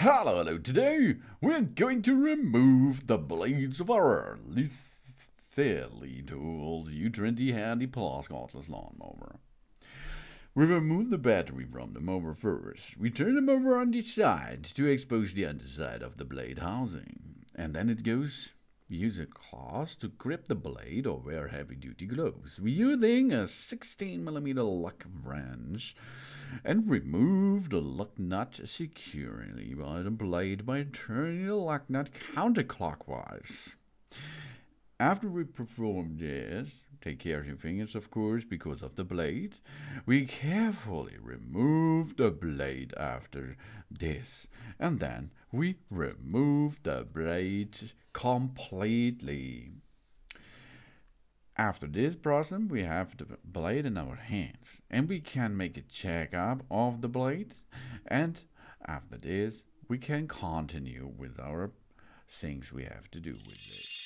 Hello. Today we're going to remove the blades of our Lithium Tools U20 Handy Plus cordless lawnmower. We remove the battery from the mower first. We turn the mower on the side to expose the underside of the blade housing. And then it goes. We use a cloth to grip the blade or wear heavy-duty gloves. We're using a 16mm lock wrench and remove the lock nut securely by the blade by turning the lock nut counterclockwise. After we perform this, take care of your fingers, of course, because of the blade. We carefully remove the blade after this, and then we remove the blade completely. After this process, we have the blade in our hands, and we can make a checkup of the blade, and after this, we can continue with our things we have to do with it.